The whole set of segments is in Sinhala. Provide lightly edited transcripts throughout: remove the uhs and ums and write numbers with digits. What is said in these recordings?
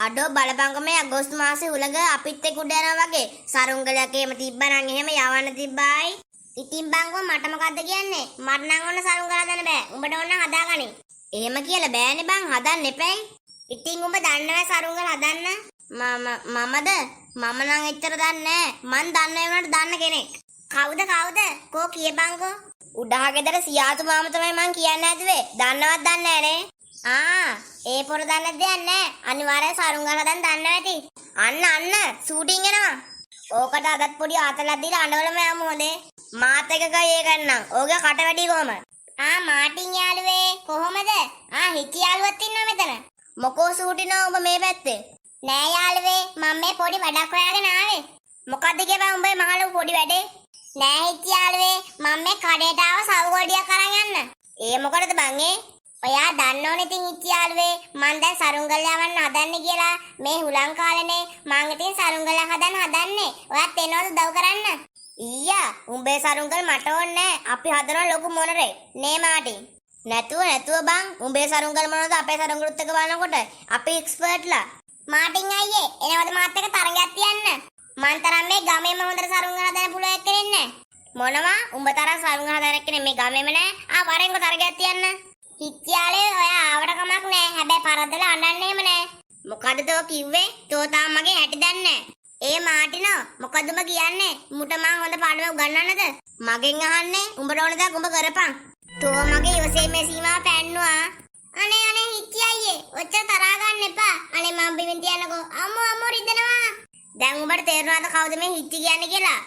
අඩෝ බලපංකො මේ අගෝස්තු මාසේ උලඟ අපිත් එක්ක උඩ යනවා වගේ සරුංගලයක් එහෙම තිබ්බනම් එහෙම යවන්න තිබ්බායි. ඉතින් බංකො මට මොකද්ද කියන්නේ? මට නම් ඔන්න සරුංගල හදන්න බෑ. උඹට ඕන හදාගනින්. එහෙම කියලා බෑනේ බං හදන්න එපැයි. ඉතින් උඹ දන්නවද සරුංගල හදන්න? මමද? මම නම් එච්චර දන්නේ නෑ. මං දන්නේ වුණාට දන්න කෙනෙක්. කවුද? කෝ කියපංකො. උඩහා ගෙදර සියාතු මාම තමයි මං කියන්නේ ඇදුවේ. දන්නවත් දන්නේ නෑනේ. ඒ පොර දන්න දෙයක් නෑ. අනිවාර්යෙන් සරුංගල හදන්න දන්නවා ඇති. අන්න ෂූටින් එනවා. ඕකට අදත් පොඩි ආතලක් දීලා අඬවලම යමු හොඳේ. මාත් එක ගයි ඒකන්නම්. ඕගේ කට වැඩි කොහම? මාටින් යාළුවේ කොහමද? හිටි යාළුවක් ඉන්නවා මෙතන. මොකෝ ෂූටිනෝ ඔබ මේ පැත්තේ? නෑ යාළුවේ මම මේ පොඩි වැඩක් හොයාගෙන ආවේ. මොකද්ද කියපන් උඹේ මහලු පොඩි වැඩේ? නෑ හිටි යාළුවේ මම මේ කඩේට ආව සව් ගොඩියක් අරන් යන්න. ඒ මොකටද බං ඒ? ඔයා දන්නෝනේ ඉතින් හිටි යාළුවේ මං දැන් සරුංගල යවන්න හදන්නේ කියලා. මේ හුලං කාලේනේ මං ඉතින් සරුංගල හදන්නේ. ඔයාත් එනවද උදව් කරන්න? ඊයා උඹේ සරුංගල මට ඕනේ නෑ. අපි හදනවා ලොකු මොනරේ. නේ මාටින්. නැතුව බං උඹේ සරුංගල මොනවද අපේ සරුංගලුත් එක බලනකොට අපි එක්ස්පර්ට්ලා. මාටින් අයියේ එනවද මාත් එක්ක තරගයක් තියන්න? මං තරම් මේ ගමේම හොඳට සරුංගල හදන්න පුළුවන් එක්කෙනෙක් නෑ. මොනවා? උඹ තරම් සරුංගල හදන්න එක්කෙනෙක් මේ ගමේම නෑ. වරෙන්කො තරගයක් තියන්න. හිච්චියාලේ ඔයා ආවට කමක් නෑ. හැබැයි පරද්දලා අඬන්න එහෙම නෑ. මොකද තෝ කිව්වේ? තෝ තාම මගේ හැටි දන්නේ නෑ. ඒ මාටිනෝ මොකද උඹ කියන්නේ? මුට මං හොඳ පාඩම උගන්වන්නද? මගෙන් අහන්නේ උඹට ඕන දා උඹ කරපන්. තෝ මගේ ඉවසීමේ සීමාව පැන්නුවා. අනේ හිච්චි අයියේ ඔච්චර තරහා ගන්න එපා. අනේ මම බිමින් තියන්නකෝ. අම්මෝ රිදෙනවා. දැන් උඹට තේරුණාද කවුද මේ හිච්චි කියන්නේ කියලා?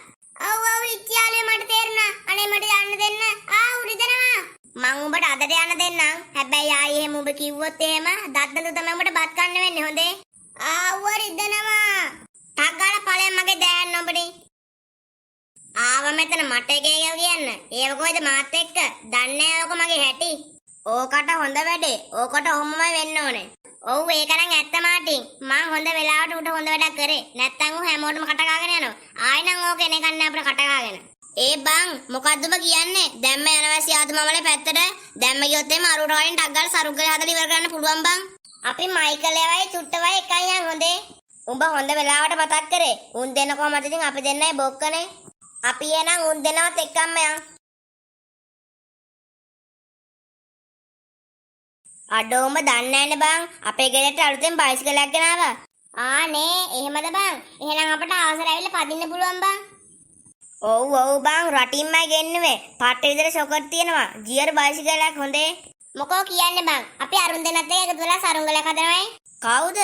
ඔව් හිච්චියාලේ මට තේරුණා. අනේ මට යන්න දෙන්න. රිදෙනවා. මං උඹට අදට යන්න දෙන්නම්. හැබැයි ආයේ එහෙම උඹ කිව්වොත් එහෙම දද්දලු තමයි උඹට බත් කන්න වෙන්නේ හොඳේ. රිදෙනවා. ටග්ගාලා ඵලයන් මගේ දෑන්න ඔබනේ. මෙතන මට එක කියන්න. ඒව කොයිද මාත් එක්ක? දන්නේ ඕක මගේ හැටි. ඕකට හොඳ වැඩේ. ඕකට ඔහොමමයි වෙන්න ඕනේ. ඔව් ඒක නම් ඇත්ත මාටින්. මං හොඳ වෙලාවට උට හොඳ වැඩක් කරේ. නැත්තම් ඌ හැමෝටම කට ගාගෙන යනවා. ආයි නම් ඕක එනේ කන්නේ අපිට කට ගාගෙන. ඒ බං මොකද්ද ඔබ කියන්නේ? දැම්ම යනවා සියාතු මමලේ පැත්තට. දැම්ම ගියොත් එimhe අරුට වලින් ටග්ගාලා සරුග්ගල හදලා ඉවර කරන්න පුළුවන් බං. අපි මයිකලේවයි චුට්ටවයි එකයි යන් හොඳේ. උඹ හොඳ වෙලාවට මතක් කරේ. උන් දෙන්න කොහමද ඉතින් අපි දෙන්නයි බොක්කනේ. අපි එනං උන් දෙන්නවත් එක්කම යන්. අඩෝ උඹ දන්නේ නැනේ බං. අපේ ගෙදරට අලුතෙන් බයිසිකලයක් ගෙනාවා. නේ එහෙමද බං? එහෙනම් අපට අවසර ඇවිල්ලා පදින්න පුළුවන් බං. ඔව් බං රටින්මයි ගෙන්නුවේ. පාට විතර ෂොකට් තියෙනවා. ජියර් බයිසිකලයක් හොඳේ. මොකෝ කියන්නේ බං? අපි අරුන් දෙන්නත් එක්ක එකතු වෙලා සරුංගලයක් හදනවයි. කවුද?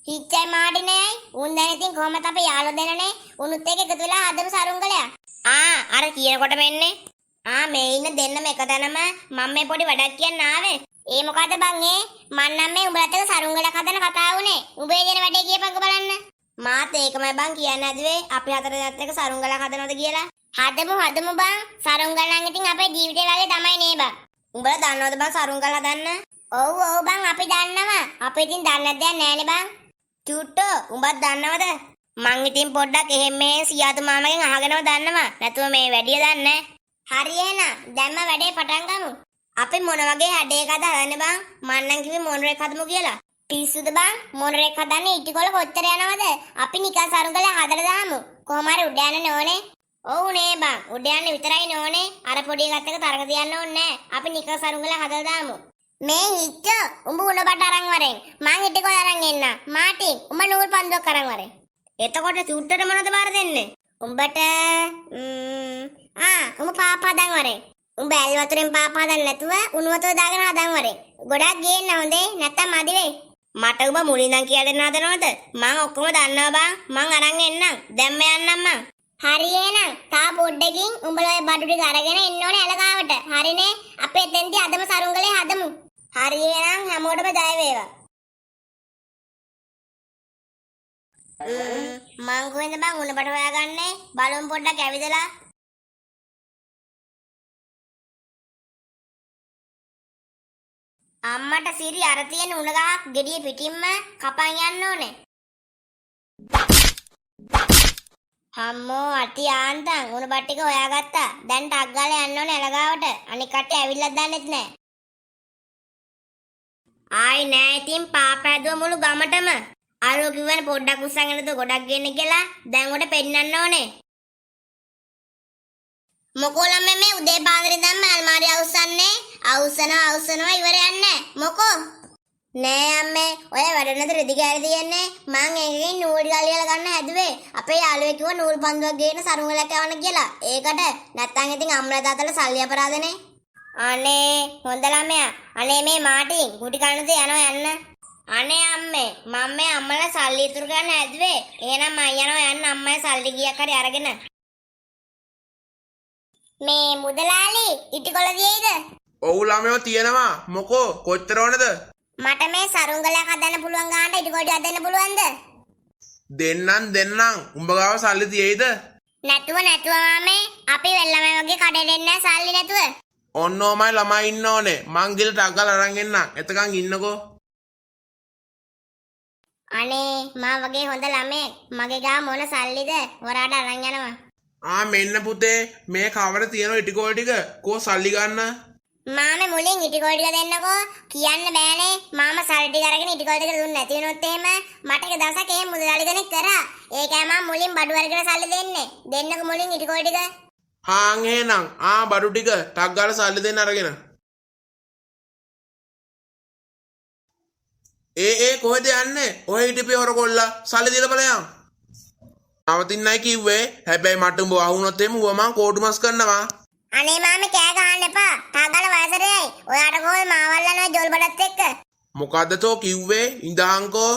හිච්චයි මාටිනේයි. උන් දැන් ඉතින් කොහමද අපේ යාළුවෝ දෙන්නනේ? උනුත් එක්ක එකතු වෙලා හදමු සරුංගලයක්. අර කියනකොට වෙන්නේ. මේ ඉන්න දෙන්නම එක තැනම මම මේ පොඩි වැඩක් කියන්න ආවේ. ඒ මොකද බං ඒ? මං නම් මේ උඹලත් එක්ක සරුංගලයක් හදන කතාව උනේ. උඹේ දෙන වැඩේ කියපන්කො බලන්න. මාත් ඒකමයි බං කියන්න ඇදුවේ. අපි හතර දෙනාත් එක්ක සරුංගලයක් හදනවද කියලා. හදමු බං. සරුංගල නම් ඉතින් අපේ ජීවිතේ වගේ තමයි නේ බං. උඹලා දන්නවද බං සරුංගල හදන්න? ඔව් බං අපි දන්නවා. අපි ඉතින් දන්නේ දෙයක් නෑනේ බං. චුට්ටෝ උඹත් දන්නවද? මං ඉතින් පොඩ්ඩක් එහෙම මේ සියාතු මාමගෙන් අහගෙනම දන්නවා. නැතුව මේ වැඩිය දන්නේ. හරි එහෙනම් දැන්ම වැඩේ පටන් ගමු. අපි මොන වගේ හැඩයකද හදන්නේ බං? මං නම් කිව්වේ මොනරෙක් හදමු කියලා. පිස්සුද බං? මොනරෙක් හදන්නේ ඉටිකොල කොච්චර යනවද? අපි නිකන් සරුංගල හදලා දාමු. කොහොම හරි උඩ යන්න ඕනේ. ඔව් නේ බං. උඩ යන්න විතරයි නෝනේ. අර පොඩි එකත් එක්ක තරක තියන්න ඕනේ නෑ. අපි නිකන් සරුංගල හදලා දාමු. මේ හිච්ච උඹ උණබට අරන් වරෙන්. මං ඉටිකොල අරන් එන්න. මාටින් උඹ නූල් පන්දුවක් අරන් වරෙන්. එතකොට චුට්ටට මොනවද බාර දෙන්නේ? උඹට උඹ පාප හදන් වරෙන්. උඹ ඇල් වතුරෙන් පාප හදන්න නැතුව උණු වතුර දාගෙන හදන් වරෙන්. ගොඩක් ගේන්න හොඳේ. නැත්තම් මදි වෙයි. මට උඹ මුලින් ඉඳන් කියලා දෙන්න හදනවද? මං ඔක්කොම දන්නවා බං. මං අරන් එන්නම්. දැම්ම යන්නම් මං. හරි එහෙනම් තා පොඩ්ඩකින් උඹලා ඔය බඩු ටික අරගෙන එන්න ඕනේ ඇලකාවට. හරිනේ? අපි එතෙන්දී අදම සරුංගලේ හදමු. හරි එහෙනම් හැමෝටම ජය වේවා. මං කොහෙන්ද බං උණබට හොයාගන්නේ? බලමු පොඩ්ඩක් ඇවිදලා. අම්මට සිරි අර තියෙන උණ ගහක් ගෙඩිය පිටින්ම කපන් යන්න ඕනේ. අම්මෝ අටි ආන්තන් උණ බත් ටික හොයාගත්තා. දැන් ටක් ගාලා යන්න ඕනේ ඇලගාවට. අනික කට්ටිය ඇවිල්ලා දන්නෙත් නෑ. ආයි නෑ ඉතින් පාප හැදුව මුළු ගමටම. ආලෝ කිව්වනේ පොඩ්ඩක් උස්සගෙන දු ගොඩක් ගේන්න කියලා. දැන් උඩ පෙන්නන්න ඕනේ. මොකෝ ළමයි මේ උදේ පාන්දරේ දැම්ම අල්මාරිය අවුස්සනවා ඉවර යන්නේ. මොකෝ? නෑ අම්මේ ඔය වැඩ නැද රෙදි කෑලි තියන්නේ. මං එකකින් නූල් ගලියලා ගන්න හැදුවේ. අපේ යාළුවෙක් කිව්වා නූල් පන්දුවක් ගේන්න සරුංගලක් යවන්න කියලා. ඒකට නැත්තම් ඉතින් අම්මලා තාත්තලා සල්ලි අපරාධනේ. අනේ හොඳ ළමයා. අනේ මේ මාටින් කුටි කන්නද යනවා යන්න. අනේ අම්මේ මම මේ අම්මලා සල්ලි ඉතුරු ගන්න හැදුවේ. එහෙනම් මම යනවා යන්න අම්මයි සල්ලි ගියක් හරි අරගෙන. මේ මුදලාලි ඉටිකොල දියේද? ඔව් ළමයෝ තියෙනවා. මොකෝ කොච්චර ඕනද? මට මේ සරුංගලයක් හදන්න පුළුවන් ගානට ඉටිකොඩි හදන්න පුළුවන්ද? දෙන්නම්. උඹ ගාව සල්ලි තියෙයිද? නැතුව මාමේ අපි වෙල්ලමයි වගේ කඩේ දෙන්නේ සල්ලි නැතුව. ඔන්න ඕමයි ළමයි ඉන්න ඕනේ. මං ගිහලා ටක් ගාලා අරන් එන්නම්. එතකන් ඉන්නකෝ. අනේ මා වගේ හොඳ ළමෙක් මගේ ගා මොන සල්ලිද හොරාට අරන් යනවා. මෙන්න පුතේ මේ කවර තියෙන ඉටිකෝල් ටික කෝ සල්ලි ගන්න. මාමේ මුලින් ඉටිකෝල් ටික දෙන්නකෝ. කියන්න බෑනේ මාමා සල්ලි ටික අරගෙන ඉටිකෝල් ටික දුන්නේ නැති වුණොත් එහෙම මට එක දවසක් එහෙම මුදලාලි කෙනෙක් කරා. ඒකයි මම මුලින් බඩු අරගෙන සල්ලි දෙන්නේ. දෙන්නකෝ මුලින් ඉටිකෝල් ටික. එහෙනම් බඩු ටික ටක් ගාලා සල්ලි දෙන්න අරගෙන. කොහෙද යන්නේ? ඔය හිටපේ හොර කොල්ලා සල්ලි දීලා බලයන්. නවතින්නයි කිව්වේ. හැබැයි මට උඹ වහුනොත් එමු ඌව මං කෝටු මස් කරනවා. අනේ මාමේ කෑ ගහන්න එපා. තාගල වයසරයි. ඔයාට කොහොම මාවල්ලා නෝ ජොල් බඩත් එක්ක. මොකද්ද තෝ කිව්වේ? ඉඳහන්කෝ.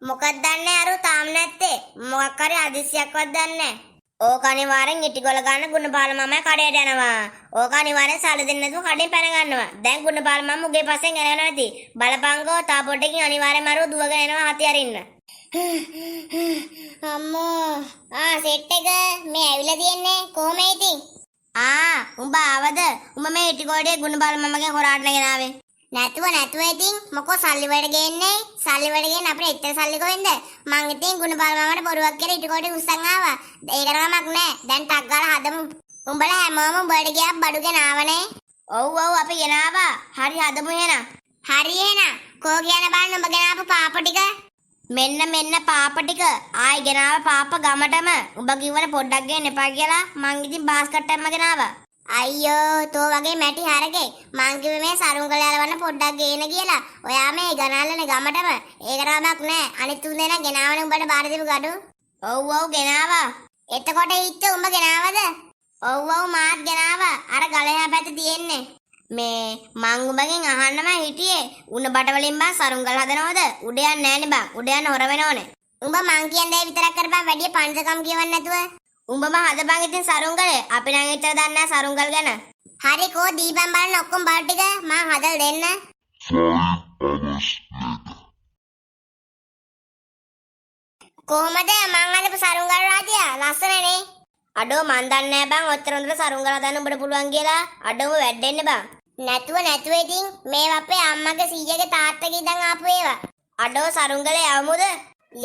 මොකක්ද දන්නේ අරු තාම නැත්තේ. මොකක් හරි අදිසියක්වත් දන්නේ නැහැ. ඕක අනිවාර්යෙන් ඉටිගොල ගන්න ගුණපාල මාමා කඩේට යනවා. ඕක අනිවාර්යෙන් සල්ලි දෙන්න නැතුව කඩේ පැන ගන්නවා. දැන් ගුණපාල මාමා මුගේ පස්සෙන් යනවා නැති. බලපංකෝ තා පොඩකින් අනිවාර්යෙන්ම අර දුවගෙන එනවා හති අරින්න. අම්මෝ සෙට් එක මේ ඇවිල්ලා තියන්නේ කොහොමද ඉතින්? උඹ ආවද? උඹ මේ ඉටිගොඩේ ගුණපාල මාමාගෙන් හොරාට ගෙනාවේ. නැතුව ඉතින් මොකෝ සල්ලි වලට ගේන්නේ? සල්ලි වලට ගේන්න අපිට එච්චර සල්ලි කොහෙන්ද? මං ඉතින් ගුණපාල මාමාට බොරුවක් කියලා ඉටිකොටි උස්සන් ආවා. ඒකට කමක් නෑ. දැන් ටක් ගාලා හදමු. උඹලා හැමෝම උඹට ගියා බඩු ගෙනාවනේ. ඔව් අපි ගෙනාවා. හරි හදමු එහෙනම්. හරි එහෙනම්. කෝ කියන බලන්න උඹ ගෙනාපු පාප ටික. මෙන්න පාප ටික. ආයි ගෙනාව පාප ගමටම. උඹ කිව්වනේ පොඩ්ඩක් ගේන්න එපා කියලා. මං ඉතින් බාස්කට්ටක්ම ගෙනාවා. අයියෝ තෝ වගේ මැටි හරගේ මං කිව්වේ මේ සරුංගල යලවන්න පොඩ්ඩක් ගේන්න කියලා. ඔයා මේ ගනල්ලනේ ගමටම. ඒකට කමක් නෑ. අනිත් තුන් දෙනා ගෙනාවනේ උඹට බාර දීපු gadu. ඔව් ගෙනාවා. එතකොට හිට උඹ ගෙනාවද? ඔව් මාත් ගෙනාවා. අර ගලයා පැත්තේ තියෙන්නේ. මේ මං උඹගෙන් අහන්නම හිටියේ. උණ බඩ වලින් බං සරුංගල හදනවද? උඩ යන්නේ නෑනේ බං. උඩ යන්න හොර වෙනවනේ. උඹ මං කියන දේ විතරක් කරපන් වැඩි පංචකම් කියවන්න නැතුව. උඹම හදපන් ඉතින් සරුංගලේ. අපි නම් එච්චර දන්නේ නැහැ සරුංගල් ගැන. හරි කෝ දීපන් බලන්න ඔක්කොම බාර ටික මං හදලා දෙන්න. කොහමද මං හදපු සරුංගල් රාජයා? ලස්සනනේ. අඩෝ මං දන්නේ නැහැ බං ඔච්චර හොඳට සරුංගල හදන්න උඹට පුළුවන් කියලා. අඩෝ වැඩෙන්න බං. නැතුව ඉතින් මේව අපේ අම්මගේ සීයාගේ තාත්තගේ ඉඳන් ආපු ඒවා. අඩෝ සරුංගලේ යවමුද?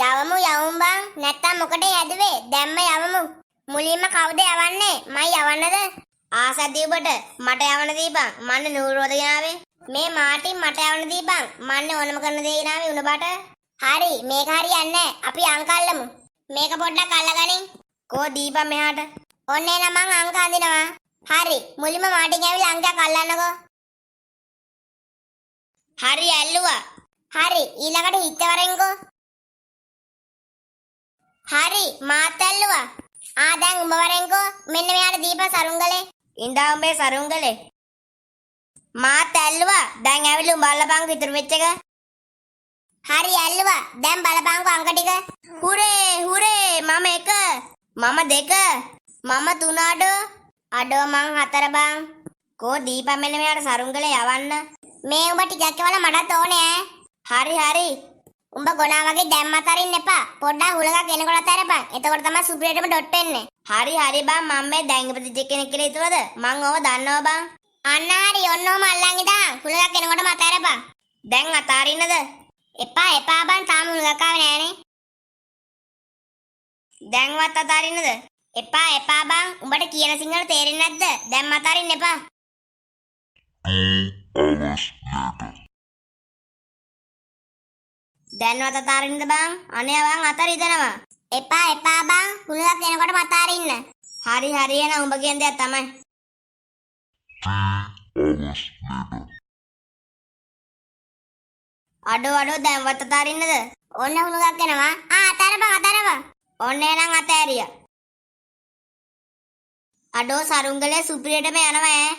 යවමු බං. නැත්තම් මොකටද යදුවේ? දැම්ම යවමු. මුලින්ම කවුද යවන්නේ? මම යවන්නද? ආසද්දී ඔබට මට යවන්න දීපන්. මන්නේ නූල් රෝද ගෙනාවේ. මේ මාටින් මට යවන්න දීපන්. මන්නේ ඕනම කරන දේ ගෙනාවේ උණ බට. හරි මේක හරියන්නේ නැහැ. අපි අංකල්ලමු. මේක පොඩ්ඩක් අල්ලගනින්. කෝ දීපන් මෙහාට. ඔන්න එන මං අංක අඳිනවා. හරි මුලින්ම මාටින් ඇවිල්ලා අංකයක් අල්ලන්නකෝ. හරි ඇල්ලුවා. හරි ඊළඟට හිතවරෙන්කෝ. හරි මාත් ඇල්ලුවා. දැන් උඹ වරෙන්කෝ. මෙන්න මෙයාට දීපන් සරුංගලේ. ඉඳා උඹේ සරුංගලේ. මාත් ඇල්ලුවා. දැන් ඇවිල්ලා උඹ අල්ලපන්කෝ ඉතුරු වෙච්ච එක. හරි ඇල්ලුවා. දැන් බලපන්කෝ අංක ටික. හුරේ මම 1 මම 2 මම 3 අඩෝ මං 4 බං. කෝ දීපන් මෙන්න මෙයාට සරුංගලේ යවන්න. මේ උඹ ටිකක් වල මටත් ඕනේ ඈ. හරි උඹ ගොනා වගේ දැම්මත් අරින්න එපා. පොඩ්ඩක් හුලඟක් එනකොට අරපන්. එතකොට තමයි සුපිරියටම ඩොට් වෙන්නේ. හරි බං මම මේ දැන් ඉපදිච්ච කෙනෙක් කියලා හිතුවද? මං ඕව දන්නවා බං. අන්න හරි ඔන්නෝම අල්ලන් ඉඳන් හුලඟක් එනකොට මත අරපන්. දැන් අතාරින්නද? එපා බං තාම හුලඟක් ආවේ නෑනේ. දැන්වත් අතාරින්නද? එපා බං. උඹට කියන සිංහල තේරෙන්නේ නැද්ද? දැන් මත අරින්න එපා. දැන්වත් අතාරින්නද බං? අනේ බං අතර ඉදනවා. එපා බං. හුලඟක් එනකොට අතාරින්න. හරි එහෙනම් උඹ කියන දේ තමයි. අඩෝ දැන්වත් අතාරින්නද? ඔන්න හුලඟක් එනවා. අතාරපන්. ඔන්න එහෙනම් අතෑරියා. අඩෝ සරුංගලේ සුපිරියටම යනවා ඈ.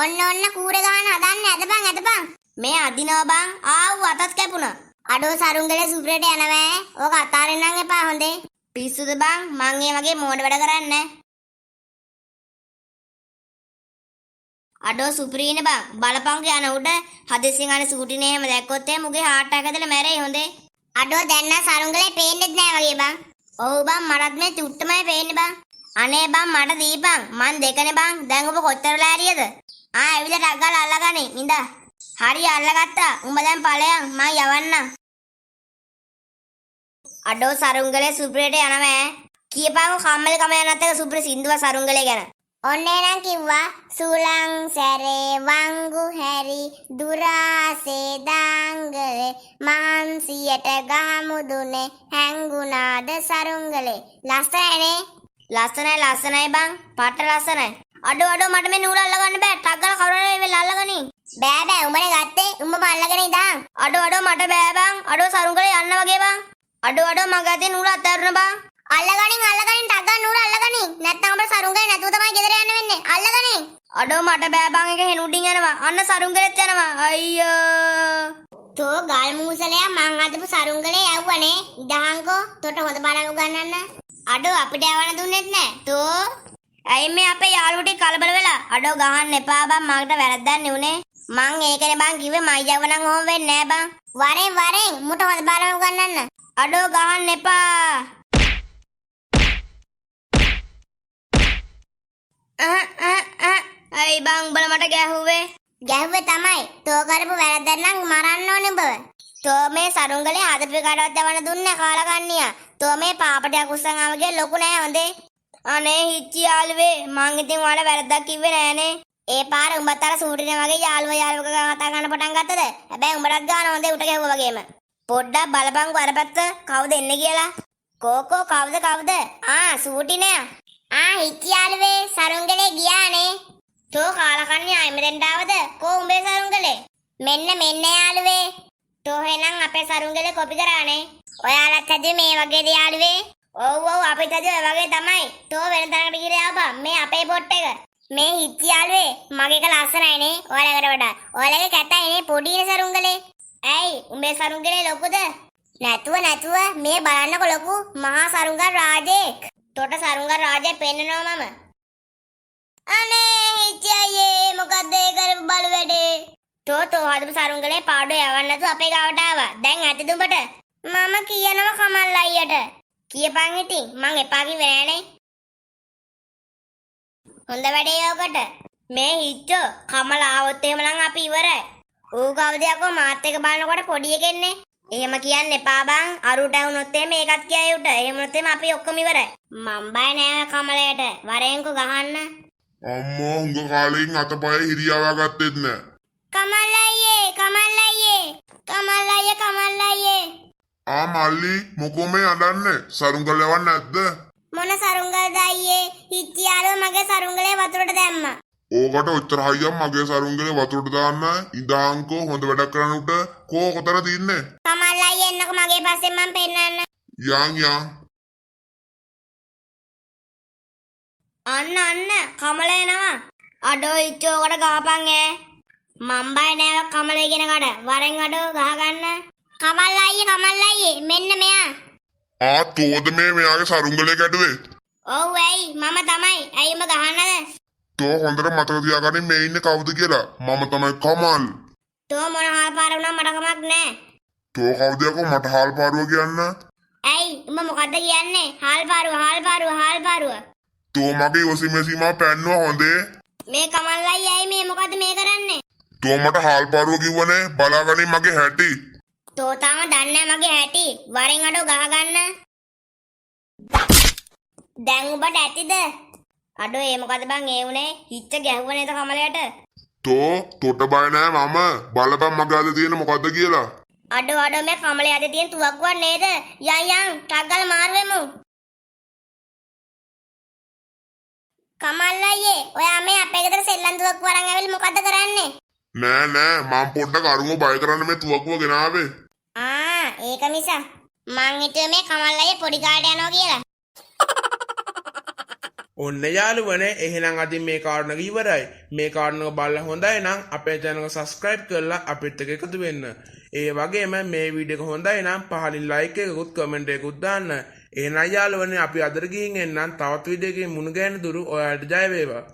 ඔන්න කූරේ ගහන්න හදන්නේ ඇදපන්. මේ අදිනවා බං. ආව් අතත් කැපුණා. අඩෝ සරුංගලේ සුපිරියට යනවා ඈ. ඕක අතාරින්නම් එපා හොඳේ. පිස්සුද බං? මං ඒ වගේ මෝඩ වැඩ කරන්නේ නැහැ. අඩෝ සුපිරිනේ බං. බලපංක යන උඩ හදිසියෙන් අනේ සූටිනේ එහෙම දැක්කොත් එහෙම මුගේ හાર્ට් එක ඇදලා මැරෙයි හොඳේ. අඩෝ දැන් නම් සරුංගලේ පේන්නෙත් නැහැ වගේ බං. ඔව් බං මටත් මේ චුට්ටමයි පේන්නේ බං. අනේ බං මට දීපන්. මං දෙකනේ බං. දැන් ඔබ කොච්චර වෙලා හරියද? ඇවිල්ලා ටක් ගාලා අල්ලගන්නේ. නින්දා. හරි අල්ලගත්තා. උඹ දැන් ඵලයන් මං යවන්නම්. අඩෝ සරුංගලේ සුපිරියට යනවා ඈ. කියපං කම්මැලි කම යනත් එක සුපිරි සින්දුව සරුංගලේ ගැන. ඔන්න එහෙනම් කිව්වා සුලං සැරේ වංගු හැරි දුරාසේ දාංගලේ මාන්සියට ගහමුදුනේ හැංගුණාද සරුංගලේ. ලස්සනයි බං. පට ලස්සනයි. අඩෝ මට මේ නූල අල්ලගන්න බෑ. ටක් ගාලා කවුරුහරි වෙල අල්ලගනි. බෑ උඹනේ ගත්තේ. උඹම අල්ලගෙන ඉඳන්. අඩෝ මට බෑ බං. අඩෝ සරුංගලේ යන්න වගේ බං. අඩෝ මගේ අතේ නූල අතෑරුණ බං. අල්ලගනින් ටක් ගාලා නූල අල්ලගනි. නැත්නම් උඹ සරුංගලේ නැතුව තමයි ගෙදර යන්න වෙන්නේ. අල්ලගනි. අඩෝ මට බෑ බං. එක හෙනුඩින් යනවා. අන්න සරුංගලෙත් යනවා. අයියෝ. තෝ ගල් මූසලයා මං අදපු සරුංගලේ යවුවනේ. ඉදහන්කෝ. තොට හොඳ බලන් උගන්නන්න. අඩෝ අපිට යවන්න දුන්නෙත් නෑ. තෝ ඇයි මේ අපේ යාළුවෝ කලබල වෙලා? අඩෝ ගහන්න එපා බං. මකට වැරද්දක් නෙවුනේ. මං ඒකනේ බං කිව්වේ මයි යව නම් ඔහොම වෙන්නේ නෑ බං. වරෙන් මුට හොඳ බලන් උගන්නන්න. අඩෝ ගහන්න එපා. අයි බං උඹලා මට ගැහුවේ තමයි. තෝ කරපු වැරද්දක් නම් මරන්න ඕනේ උඹව. තෝ මේ සරුංගලේ හදපු කාටවත් යවන්න දුන්නේ කාලා ගන්නියා. තෝ මේ පාපටයක් උස්සන් ආවගේ ලොකු නෑ හොඳේ. අනේ හිච්චි යාළුවේ මං ඉතින් ඔයාලා වැරද්දක් කිව්වේ නෑනේ. ඒ පාර උඹත් අර සූටිනේ වගේ යාළුවක කතා කරන්න පටන් ගත්තද? හැබැයි උඹටත් ගාන හොඳේ උට ගැහුවා වගේම. පොඩ්ඩක් බලපංකෝ අර පැත්ත කවුද එන්නේ කියලා. කෝකෝ කවුද? සූටිනේ. හිච්චි යාළුවේ සරුංගලේ ගියානේ. තෝ කාලා කන්නේ ආයෙ මෙතෙන්ට ආවද? කෝ උඹේ සරුංගලේ? මෙන්න යාළුවේ. තෝ එහෙනම් අපේ සරුංගලේ කොපි කරානේ. ඔයාලත් හැදුවේ මේ වගේද යාළුවේ? ඔව් අපිට හැදුවේ ඔය වගේ තමයි. තෝ වෙන තරකට ගිහලා ආපන් මේ අපේ පොට් එක. මේ හිච්චි යාළුවේ මගේ එක ලස්සනයිනේ ඔයාලකට වඩා. ඔයාලගේ කැතයිනේ පොඩිනේ සරුංගලේ. ඇයි උඹේ සරුංගලේ ලොකුද? නැතුව මේ බලන්නකො ලොකු මහා සරුංගල් රාජෙක්. තොට සරුංගල් රාජේ පෙන්නනවා මම. අනේ හිච්චි අයියේ මොකද්ද ඒ කරපු බලු වැඩේ? තෝ හදපු සරුංගලේ පාඩුව යවන්න නැතුව අපේ ගාවට ආවා. දැන් ඇතිද උඹට? මම කියනවා කමල් අයියට. කියපන් ඉතින් මං එපා කිව්වේ නෑනේ. හොඳ වැඩේ යෝකට. මේ හිච්චෝ කමල ආවොත් එහෙම නම් අපි ඉවරයි. ඌ කවුද යකෝ මාත් එක බලනකොට පොඩි එකෙන්නේ. එහෙම කියන්න එපා බං. අරුට වුණොත් එහෙම ඒකත් කියයි උට. එහෙම වුණොත් එහෙම අපි ඔක්කොම ඉවරයි. මම් බය නෑ කමලයට. වරෙන්කෝ ගහන්න. අම්මෝ උංග කාලෙකින් අතපය හිරියාවා ගත්තෙත් නෑ. කමල් අයියේ. මල්ලි මොකෝ මේ අඬන්නේ? සරුංගල යවන්න නැද්ද? මොන සරුංගල්ද අයියේ? හිච්චි යාළුවා මගේ සරුංගලේ වතුරට දැම්මා. ඕකට ඔච්චර හයියක් මගේ සරුංගලේ වතුරට දාන්න ඉඳාන්කෝ හොඳ වැඩක් කරන්න උට කෝ කොතන තින්නේ? කමල් අයියේ එන්නකෝ මගේ පස්සෙන් මම පෙන්නන්න. යන් අන්න කමල එනවා. අඩෝ ඉච්චෝකට ගහපන් ඈ. මම් බය නෑ කමල ඉගෙන ගන්න. වරෙන් අඩෝ ගහගන්න. කමල් අයියේ මෙන්න මෙයා. තෝද මේ මෙයාගේ සරුංගලේ කැඩුවේ? ඔව් ඇයි මම තමයි. ඇයි උඹ ගහන්නද? තෝ හොඳට මතක තියාගන්න මේ ඉන්නේ කවුද කියලා. මම තමයි කමල්. තෝ මොන හාල් පාර වුණා මට කමක් නෑ. තෝ කවුද යකෝ මට හාල් පාරුව කියන්න? ඇයි උඹ මොකද්ද කියන්නේ? හාල් පාරුව. තෝ මගේ ඔසිමෙසිමා පැන්නුවා හොඳේ. මේ කමල් අයියේ මේ මොකද්ද මේ කරන්නේ? තෝ මට හාල් පාරුව කිව්වනේ බලාගනින් මගේ හැටි. තෝ තාම දන්නේ මගේ හැටි. වරෙන් අඩෝ ගහගන්න. දැන් උඹට ඇතිද? අඩෝ ඒ මොකද බං ඒ උනේ? හිච්ච ගැහුව නේද කමලයට? තෝ තොට බය නෑ මම බලපන් මගේ අද තියෙන මොකද්ද කියලා. අඩෝ මේ කමලේ අද තියෙන තුවක්කුවක් නේද? යන් ටග්ගල මාරුවෙමු. කමල් අයියේ ඔයා මේ අපේ ගෙදර සෙල්ලම් තුවක්කුව අරන් ඇවිල්ලා මොකද්ද කරන්නේ? නෑ මම පොඩ්ඩක් අරුම බය කරන්න මේ තුවක්කුව ගෙනාවේ. ඒක නිසා මං හිතුවේ මේ කමල් අයියේ පොඩි කාට යනවා කියලා. ඔන්න යාළුවනේ එහෙනම් අදින් මේ කාරණක ඉවරයි. මේ කාරණක බලලා හොඳයි නම් අපේ channel එක subscribe කරලා අපිත් එක්ක එකතු වෙන්න. ඒ වගේම මේ වීඩියෝ එක හොඳයි නම් පහලින් like එකකුත් comment එකකුත් දාන්න. එහෙනම් යාළුවනේ අපි අදට ගිහින් එන්නම්. තවත් වීඩියෝ එකකින් මුණ ගැහෙන දුරු ඔයාලට ජය වේවා.